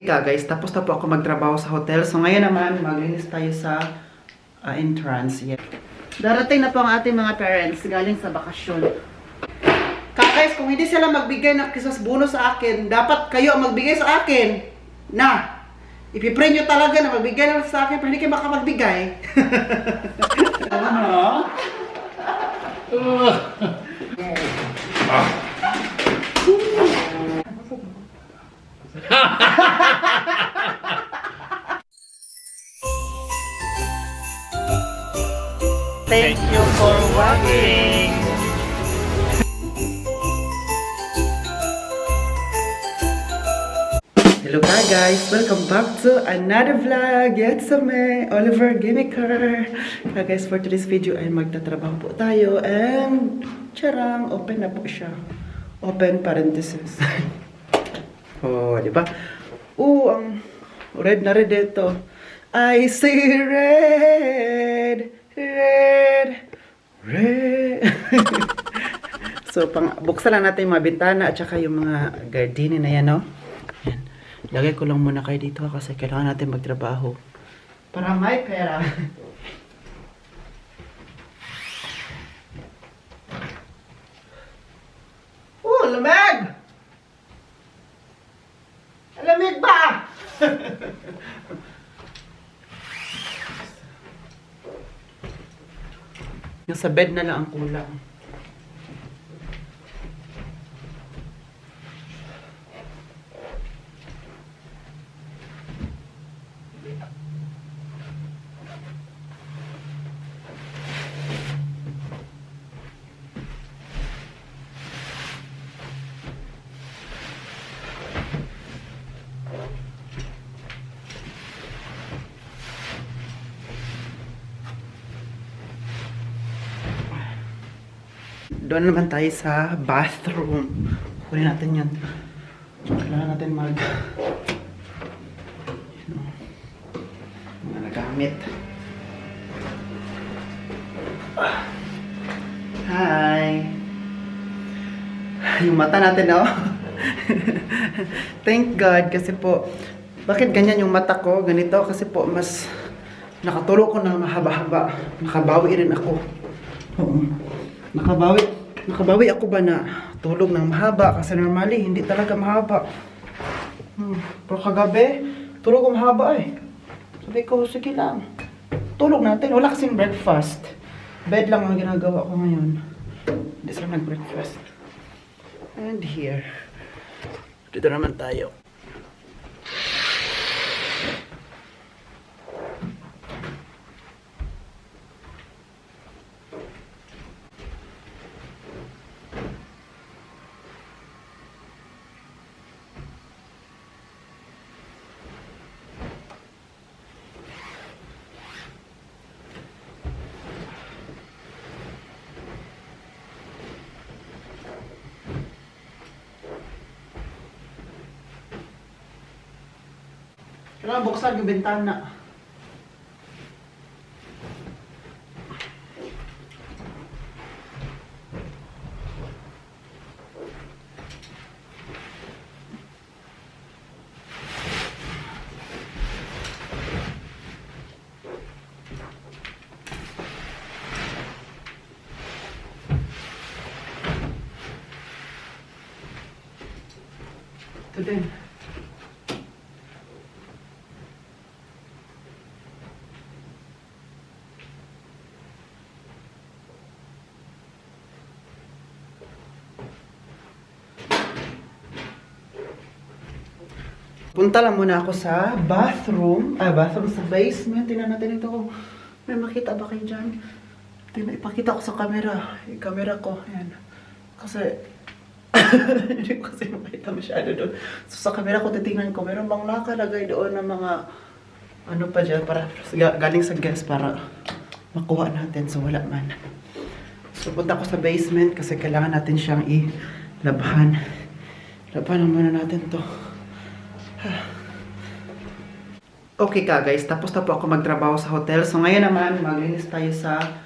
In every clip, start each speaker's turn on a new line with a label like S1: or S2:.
S1: Guys, tapos na po ako magtrabaho sa hotel. So ngayon naman, maglinis tayo sa entrance. Yeah. Darating na po ang ating mga parents galing sa bakasyon. Guys, kung hindi sila magbigay ng Christmas bonus sa akin, dapat kayo ang magbigay sa akin. Na, ipipray nyo talaga na magbigay na sa akin, pero hindi kayo makapagbigay. Ano? Thank you for watching. Hello guys, welcome back to another vlog. It's me, Oliver Gimmicker. Guys, for today's video ay magtatrabaho po tayo and charang, open na po siya. Open parenthesis. Oh, di ba? Ang red na red dito. I see red, red, red. So, buksan lang natin yung mga bintana at saka yung mga gardenia na yan, no? Yan. Lagay ko lang muna kayo dito kasi kailangan natin magtrabaho para may pera. Lamig! Lamig ba? Yung sa bed na lang ang kulang. Doon naman tayo sa bathroom. Kunin natin yan. Kailangan natin mga nagamit. Hi! Yung mata natin, oh. Thank God kasi po, bakit ganyan yung mata ko? Ganito kasi po, mas nakatulog ko ng mahaba-haba. Nakabawi rin ako. Oo. Nakabawi ako ba na tulog ng mahaba? Kasi normally, hindi talaga mahaba. Pero kagabi, tulog ko mahaba eh. Sabi ko, sige lang. Tulog natin. Wala kasing breakfast. Bed lang ang ginagawa ko ngayon. Hindi sila nag-breakfast. And here. Dito naman tayo. Kailangan buksan yung bintana. Ito din. Punta lang muna ako sa bathroom. Bathroom sa basement. Tingnan natin ito. May makita ba kayo dyan? Tingnan, ipakita ko sa camera. Yung camera ko. Ayan. Kasi, hindi ko kasi makita masyado doon. So, sa camera ko, titingnan ko. Meron bang nakalagay doon ng mga, ano pa dyan, para galing sa guest para makuha natin. So, wala man. So, punta ko sa basement kasi kailangan natin siyang ilabhan. Labanan muna natin to. Okay guys, tapos na po ako magtrabaho sa hotel. So ngayon naman, maglinis tayo sa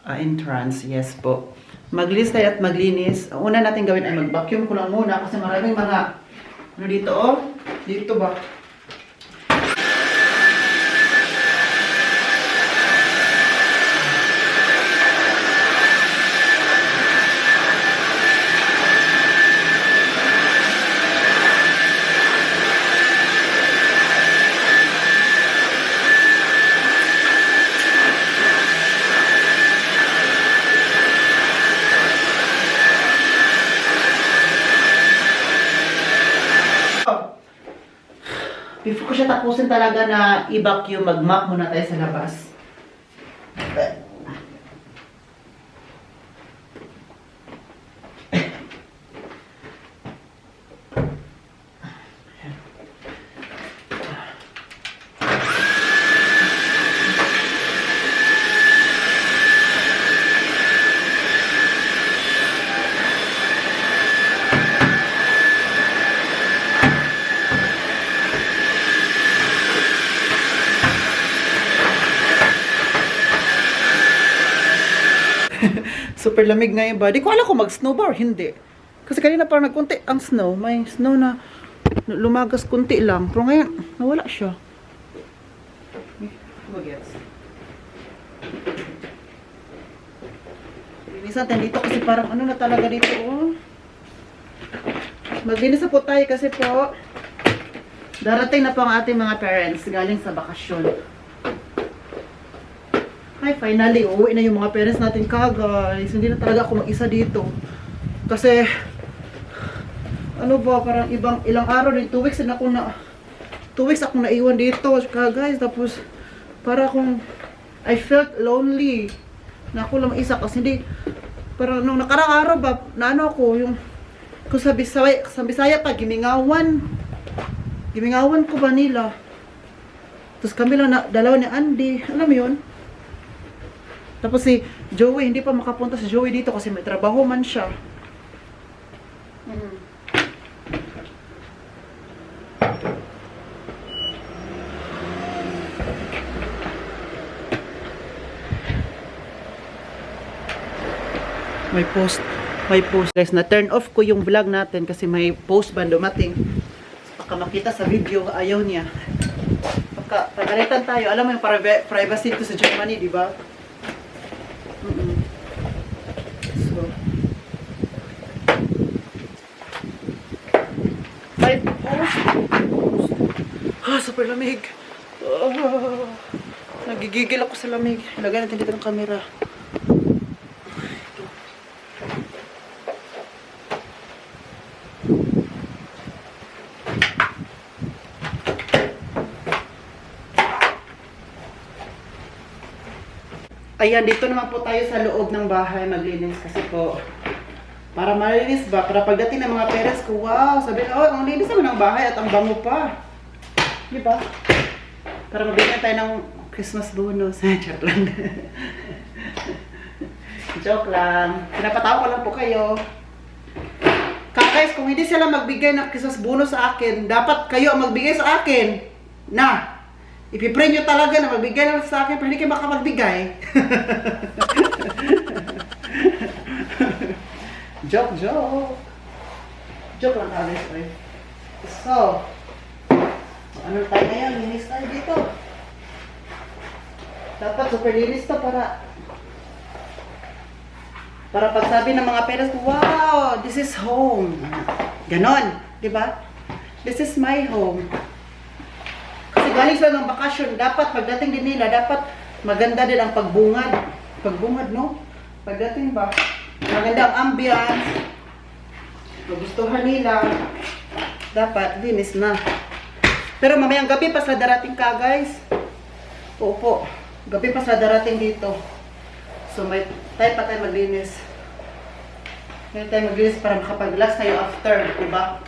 S1: entrance. Yes po. Maglinis tayo at maglinis. Ang una natin gawin ay mag-vacuum ko lang muna kasi maraming mga ano dito, oh. Dito ba? Before ko siya tapusin talaga na i-vacuum, mag-mop muna tayo sa labas. Super lamig ngayon ba? Di ko alam kung mag-snow ba or hindi. Kasi kanina parang nagkunti ang snow. May snow na lumagas kunti lang. Pero ngayon, nawala siya. Magets. Linisan tayo dito kasi parang ano na talaga dito. Oh. Maglinis na po tayo kasi po darating na po ang ating mga parents galing sa bakasyon. Ay, finally, uuwi na yung mga parents natin guys. Hindi na talaga ako mag-isa dito. Kasi, ano ba, parang ilang araw din, 2 weeks na 2 weeks akong naiwan dito, guys. Tapos, para akong, I felt lonely. Na ako lang isa kasi hindi, parang nung nakarang araw ba, na ano ako, yung, kung sa Bisaya pa, gimingawan ko ba nila. Tapos kami lang, dalawa ni Andy, alam mo yun? Tapos si Joey, hindi pa makapunta si Joey dito kasi may trabaho man siya. May post guys, na turn off ko yung vlog natin kasi may post ba dumating. Baka makita sa video, ayaw niya. Pagalitan tayo, alam mo yung privacy ko sa Germany, di ba? So, may post. Super lamig. Nagigigil ako sa lamig. Ilagay natin dito ng camera. Ayan, dito naman po tayo sa loob ng bahay maglinis kasi po para malinis ba, para pagdating ng mga parents ko, wow, sabi na, oh, ang linis naman ng bahay at ang bango pa. Di ba? Para mabigyan tayo ng Christmas bonus. Joke lang. Joke lang. Pinapatawa ko lang po kayo. Guys, kung hindi sila magbigay ng Christmas bonus sa akin, dapat kayo ang magbigay sa akin. Na! Ipipray nyo talaga na magbigay naman sa akin pero hindi kayo makapagbigay. Joke. Joke lang guys. So, ano tayo ngayon? Linis tayo dito. Dapat super linis to para pagsabi ng mga parents, wow, this is home. Ganon, di ba? This is my home. Galing sila ng bakasyon, dapat pagdating din nila, dapat maganda din ang pagbungad. Pagbungad, no? Pagdating ba? Maganda ang ambience. Magustuhan nila. Dapat, linis na. Pero mamayang gabi pa sa darating ka, guys. Opo. Gabi pa sa darating dito. So, may time pa tayo maglinis. May tayo maglinis para makapag-relax tayo after, diba?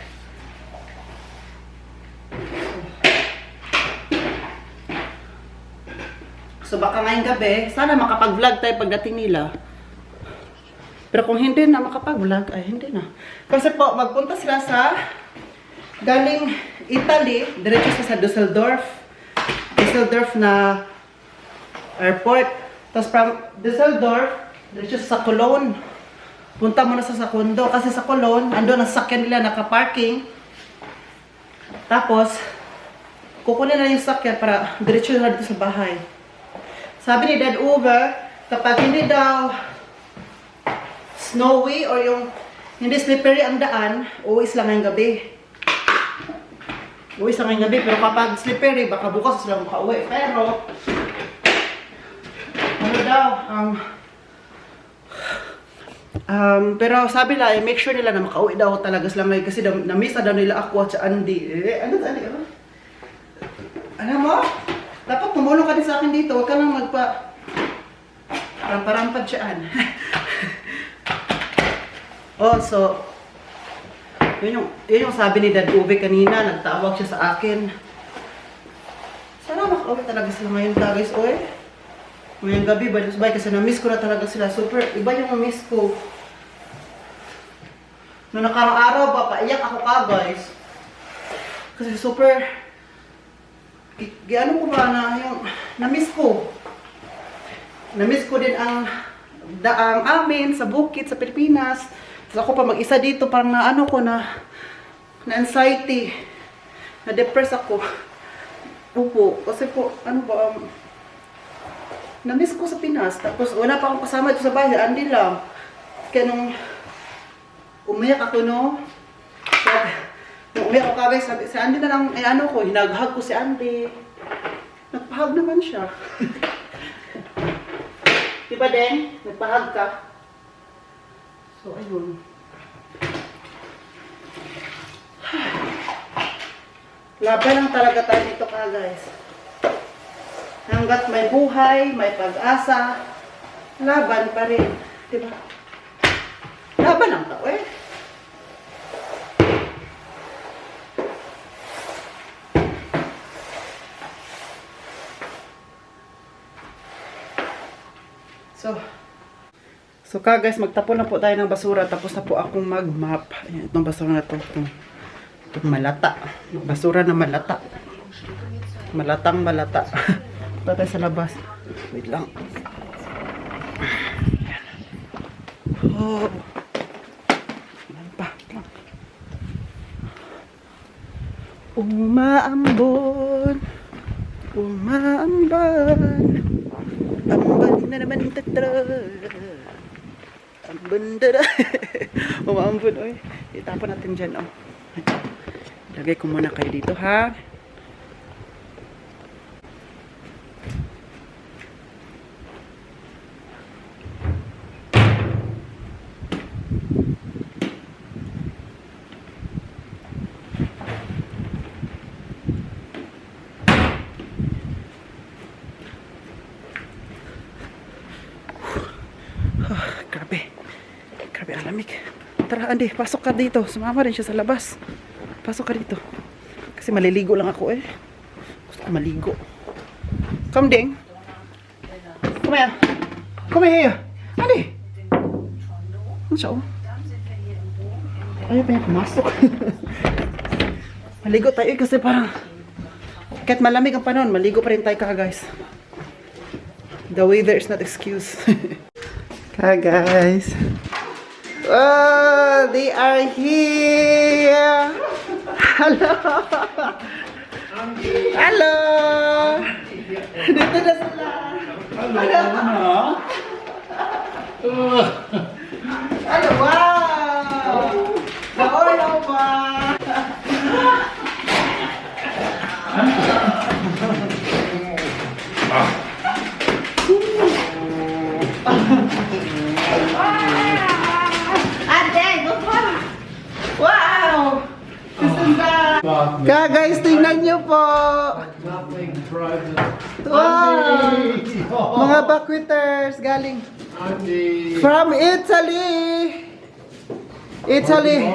S1: So baka ngayong gabi, sana makapag-vlog tayo pagdating nila. Pero kung hindi na makapag-vlog, ay hindi na. Kasi po, magpunta sila sa galing Italy, diretso sa Düsseldorf. Düsseldorf na airport. Tapos from Düsseldorf, diretso sa Cologne. Punta muna sa Sakundo. Kasi sa Cologne, andun ang sakyan nila naka-parking. Tapos, kukunin na yung sakyan para diretso na dito sa bahay. Sabi ni Dad Uber, kapag hindi daw snowy or yung hindi slippery ang daan, uwis lang ngayong gabi. Uwis lang ngayong gabi, pero kapag slippery, baka bukas sila makauwi. Pero, ano daw, pero sabi nila, make sure nila na makauwi daw talaga sila ngayon kasi na-miss na daw nila ako at sa Andy. Ano sa Andy? Alam mo, dapat tumulong ka din sa akin dito. Huwag ka lang magpa... Ramparampad siyaan. Oh, so... Yun yung sabi ni Dad Uwe kanina. Nagtawag siya sa akin. Sana makauwi talaga sila ngayon, guys. Oy. Ngayong gabi, bye kasi na-miss ko na talaga sila. Super, iba yung na-miss ko. Noong nakarang araw ba, paiyak ako ka, guys. Kasi super... Ano ko ba na yung... Na-miss ko. Na-miss ko din ang daang amin sa bukid, sa Pilipinas. Tapos ako pa mag-isa dito, parang na ano ko na anxiety. Na-depress ako. Opo, kasi po, ano ba, na-miss ko sa Pinas. Tapos wala pa akong kasama dito sa bahay, Andy lang. Kaya nung umiyak ako, no? So, nung umiyak ako kagay, sabi, si Andy na lang, ano ko, hinaghag ko si Andy. Nagpahag naman siya. Diba, Deng? Nagpahag ka. So, ayun. Laban lang talaga tayo dito ka, guys. Hanggat may buhay, may pag-asa, laban pa rin. Diba? Laban lang tao, eh. So guys, magtapon na po tayo ng basura. Tapos na po akong mag-map. Ayan, itong basura na to. Itong malata. Basura na malata. Malatang malata. Punta tayo sa labas. Wait lang. Ayan. Oh. Ayan pa. Umaambon. Umaamban. Amban na naman tatra. Ambon na. Umaambon, oy. Itapon natin dyan, oh. Lagay ko muna kayo dito, ha. Grabe ang lamig. Tara, Andy, pasok ka dito. Sumama rin siya sa labas. Pasok ka dito. Kasi maliligo lang ako, eh. Gusto ko maligo. Come, Ding. Come here. Come here. Andy. Ano siya, oh? Ayaw pa yan pumasok. Maligo tayo, eh, kasi parang kahit malamig ang panahon, maligo pa rin tayo ka, guys. The weather is not excuse. Ka, guys. Oh, they are here. Hello. Hello. Dito na sila. Hello. Hello, wow. Hello ba? Wow! Kaya guys, tingnan nyo po! Wow! Mga backwitters galing from Italy! Italy!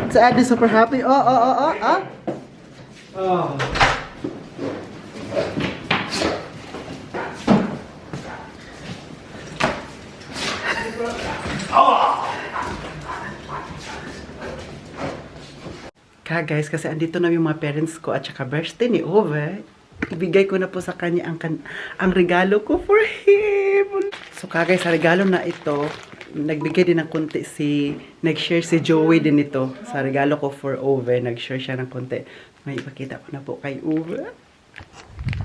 S1: It's Eddie super happy. Oh. Guys, kasi andito na yung mga parents ko at saka birthday ni Ove. Ibigay ko na po sa kanya ang regalo ko for him. So guys, sa regalo na ito, nagbigay din ng konti nag-share si Joey din ito. Sa regalo ko for Ove, nag-share siya ng konti. May ipakita ko na po kay Ove.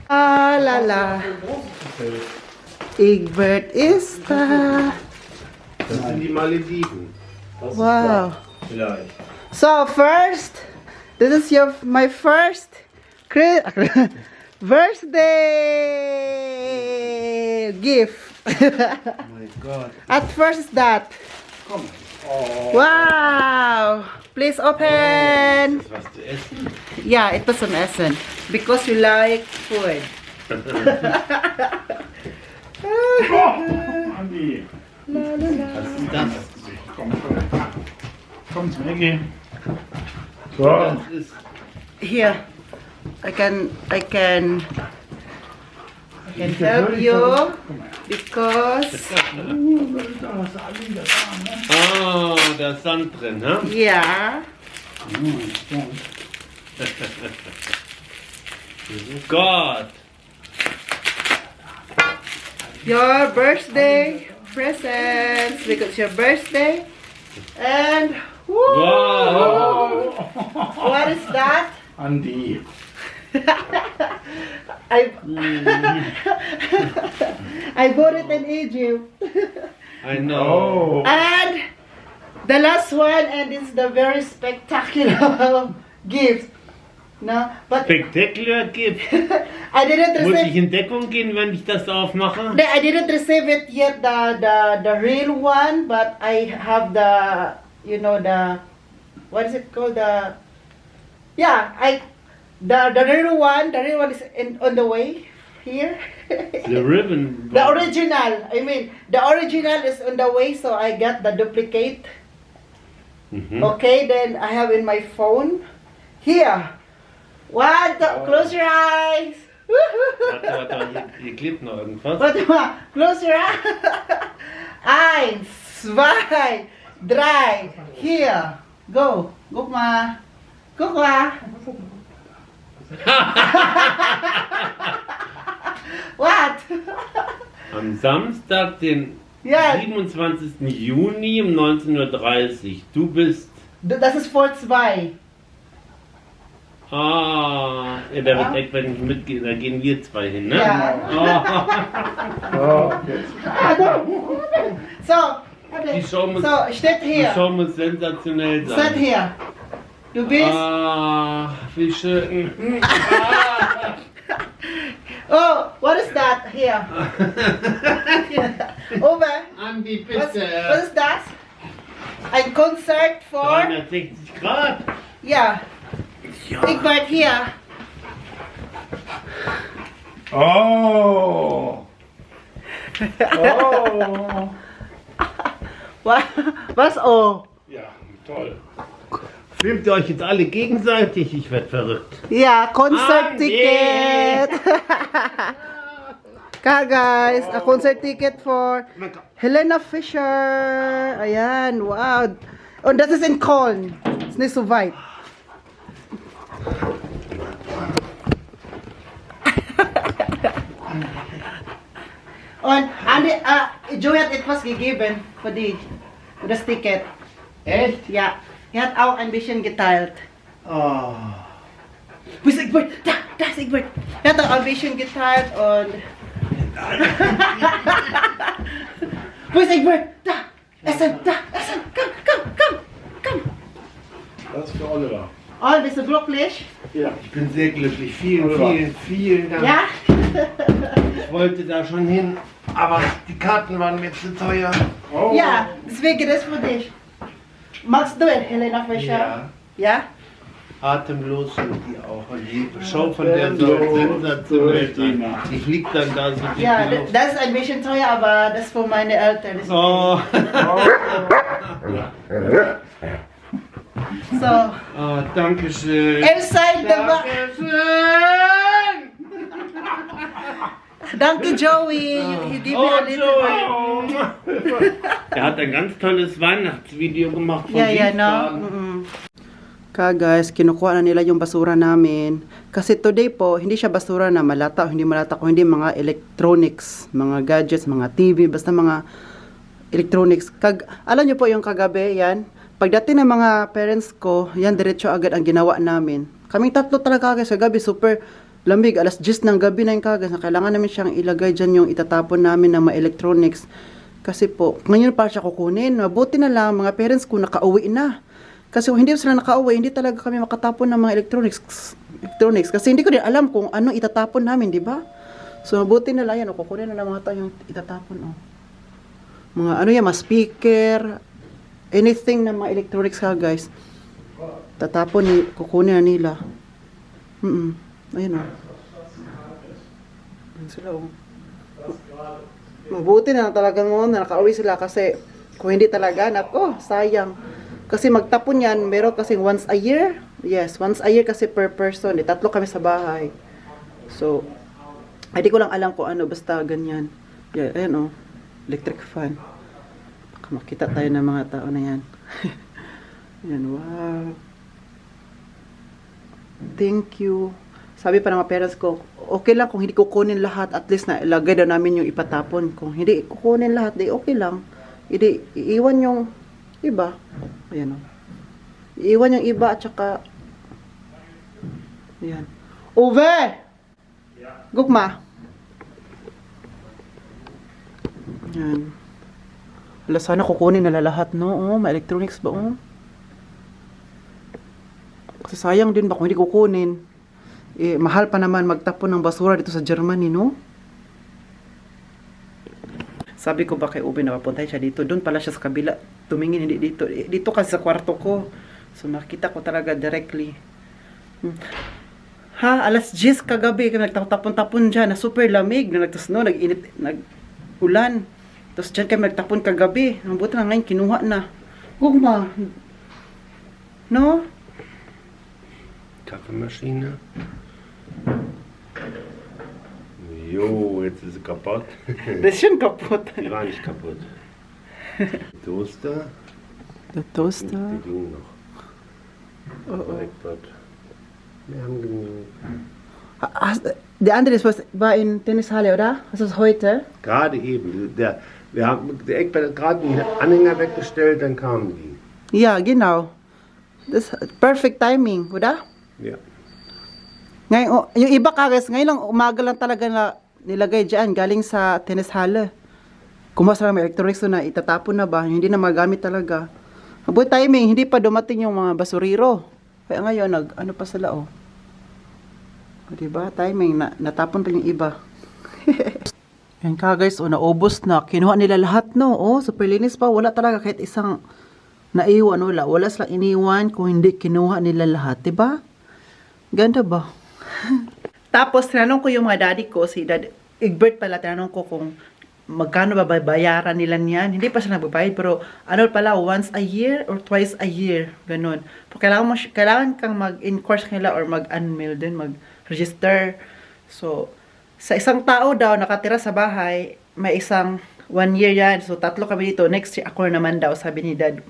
S1: Lala. Egbert Ista.
S2: Das sind die Malediven.
S1: Wow.
S2: Vielleicht.
S1: So first, this is my first birthday gift.
S2: Oh my God.
S1: At first is that.
S2: Komm.
S1: Wow! Please open!
S2: Was zu essen?
S1: Yeah, ito zum Essen. Because you like food.
S3: Andi,
S1: La, la, la.
S2: Was ist das?
S3: komm zum Ecke. So.
S2: Das ist
S1: Here, I can help you because
S2: da ist Sand drin, ne?
S1: yeah,
S2: Gott!
S1: your birthday presents because it's your birthday and woo,
S2: Wow!
S1: what is that?
S3: Andi.
S1: I I bought it in Egypt.
S2: I know.
S3: Oh.
S1: And the last one, and it's the very spectacular gift. No, but
S2: Spectacular Gift.
S1: I didn't
S2: Muss ich
S1: receive.
S2: in Deckung gehen, wenn ich das aufmache?
S1: No, I didn't receive it yet. The real one, but I have the what is it called the real one. The real one is on the way here.
S2: The ribbon.
S1: The original. I mean, the original is on the way, so I got the duplicate.
S2: Mhm.
S1: Okay, then I have in my phone. Here. One, two, close your eyes.
S2: Warte, hier klebt noch irgendwas.
S1: Warte mal, close your eyes. Eins, zwei, drei. Hier. Go. Guck mal. Guck mal. What?
S2: Am Samstag, den
S1: Ja,
S2: 27. Juni um 19:30 Uhr. Du bist.
S1: das ist vor zwei.
S2: Ja, der wird weg, wenn ich mitgehe. Da gehen wir zwei hin, ne?
S1: Ja.
S3: Oh, jetzt.
S1: So,
S2: Die Show muss,
S1: so, steht
S2: die
S1: hier.
S2: Show muss sensationell
S1: Steht
S2: sein.
S1: hier. Du bist.
S2: Ah, wie schön.
S1: Oh, what is that here? Over.
S2: Andi,
S1: Was ist das? Ein Konzert for.
S2: 360 Grad.
S1: Ja. Egbert hier.
S3: Oh. Oh.
S1: Was? Oh.
S3: Ja, toll.
S2: Filmt ihr euch jetzt alle gegenseitig? Ich werde verrückt.
S1: Ja, Konzertticket. Guys, a concert ticket for Helena Fischer. Ayan, wow. Und das ist in Köln. Ist nicht so weit. Und Andi, Joey hat etwas gegeben für das Ticket.
S2: Echt?
S1: Ja, er hat auch ein bisschen geteilt.
S2: Oh.
S1: Wo ist Egbert? Da ist Egbert. Er hat auch ein bisschen geteilt und... Wo ist Egbert? Da! Essen! Komm!
S3: Das ist für Oliver.
S1: Oh, bist du glücklich?
S3: Ja.
S2: Ich bin sehr glücklich. Vielen Dank.
S1: Ja?
S2: Ich wollte da schon hin, aber die Karten waren mir zu teuer.
S3: Oh.
S1: Ja, deswegen das für dich. Magst du es, Helena Fischer?
S2: Ja.
S1: Ja?
S2: Atemlos sind die auch. Und die Show von der soll sensationell sein. Ich lieg dann da so dick
S1: Ja,
S2: in die Luft.
S1: das ist ein bisschen teuer, aber das ist für meine Eltern.
S2: Oh.
S1: So,
S2: Oh, danke schön.
S1: inside the box. Danke, Joey. He gave me
S2: Oh,
S1: a little
S2: Joey. Er hat ein ganz tolles Weihnachtsvideo gemacht von
S1: Yeah, no?
S2: Wiesbaden.
S1: Guys, kinukuha na nila yung basura namin. Kasi today po, hindi siya basura na malata o hindi malata, kung hindi mga electronics, mga gadgets, mga TV, basta mga electronics. Alam niyo po yung kagabi, yan. Pagdating ng mga parents ko, yan, diretso agad ang ginawa namin. Kaming tatlo talaga guys, sa gabi, super lamig. Alas 10 ng gabi na yung kagas. Kailangan namin siyang ilagay dyan yung itatapon namin ng mga electronics. Kasi po, ngayon pa siya kukunin. Mabuti na lang, mga parents ko nakauwi na. Kasi kung hindi sila nakauwi, hindi talaga kami makatapon ng mga electronics. Kasi hindi ko din alam kung ano itatapon namin, di ba? So, mabuti na lang yan. Kukunin na lang mga tayo yung itatapon. Mga ano yan, mga speaker. anything na mga electronics ha, guys. Tatapon ni kukunin na nila. Ayun o. Ayun sila o. Mabuti na talagang mo na nakauwi sila kasi kung hindi talaga, nako, sayang. Kasi magtapon yan, meron kasing once a year. Yes, once a year kasi per person. Tatlo kami sa bahay. So, hindi ko lang alam kung ano, basta ganyan. Yeah, ayan o. Electric fan. Baka makita tayo ng mga tao na yan. Ayan, wow. Thank you. Sabi pa ng mga parents ko, okay lang kung hindi kukunin lahat, at least na ilagay daw namin yung ipatapon. Kung hindi kukunin lahat, di okay lang. Hindi, iiwan yung iba. Ayan o. Iiwan yung iba at saka, ayan. Uwe! Gugma! Ayan. Wala, sana kukunin nila lahat, no? Oh, may electronics ba, oh? Kasi sayang din ba kung hindi kukunin. Eh, mahal pa naman magtapon ng basura dito sa Germany, no? Sabi ko ba kay Ube na papuntay siya dito. Doon pala siya sa kabila. Tumingin, hindi dito. Dito kasi sa kwarto ko. So, makita ko talaga directly. Ha? Alas 10 kagabi. Nagtapon-tapon dyan. Na super lamig. Nagtasno, nag-init, nag-ulan. Tapos dyan kami nagtapon kagabi. Ang buta na ngayon, kinuha na. Gugma. No?
S2: Kaffeemaschine. Jo, jetzt ist sie kaputt.
S1: Das ist schon kaputt.
S2: Die war nicht kaputt. Toaster.
S1: Der Toaster.
S2: Die liegen noch.
S1: Oh, oh.
S2: Eckblatt. Wir haben genug.
S1: Der andere ist was, war in Tennishalle, oder? Was ist heute?
S2: Gerade eben. Der Eckblatt hat gerade den Anhänger weggestellt, dann kamen die.
S1: Ja, genau. Das ist perfect timing, oder?
S2: Ja.
S1: Ngayon, yung iba guys, ngayon lang umaga lang talaga na nilagay dyan, galing sa tennishalle. Kumuha sila ng electronics na itatapon na ba, hindi na magamit talaga. Mabuti timing, hindi pa dumating yung mga basuriro. Kaya ngayon, ano pa sila o. Diba? Timing, natapon pa yung iba. Yan ka guys, naubos na. Kinuha nila lahat, no? Super linis pa. Wala talaga kahit isang naiwan, wala. Wala silang iniwan kung hindi kinuha nila lahat, diba? Ganda ba? Tapos, tinanong ko yung mga daddy ko, si Dad Egbert pala, tinanong ko kung magkano ba bayaran nila niyan. Hindi pa siya nagbabayad, pero ano pala, once a year or twice a year. Ganun. Pero kailangan kang mag-in-course nila or mag-unmail din, mag-register. So, sa isang tao daw, nakatira sa bahay, may isang 1 year yan. So, 3 kami dito. Next year, ako naman daw, sabi ni Dad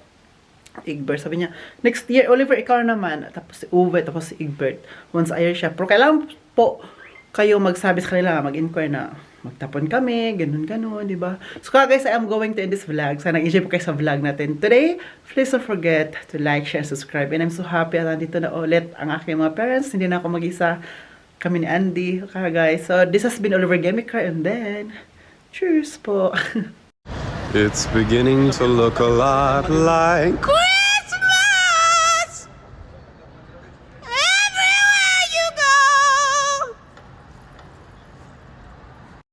S1: Egbert. Sabi niya, next year, Oliver, ikaw naman. Tapos si Uwe, tapos si Egbert. Once a year siya. Pero kailangan po kayo magsabi sa kanila, mag-inquire na magtapon kami, ganun-ganun, di ba? So guys, I am going to end this vlog. Sana nag-enjoy po kayo sa vlog natin today. Please don't forget to like, share, subscribe. And I'm so happy na nandito na ulit ang aking mga parents. Hindi na ako mag-isa. Kami ni Andy. Okay, guys. So this has been Oliver Gemiker, and then, cheers po.
S4: It's beginning to look a lot like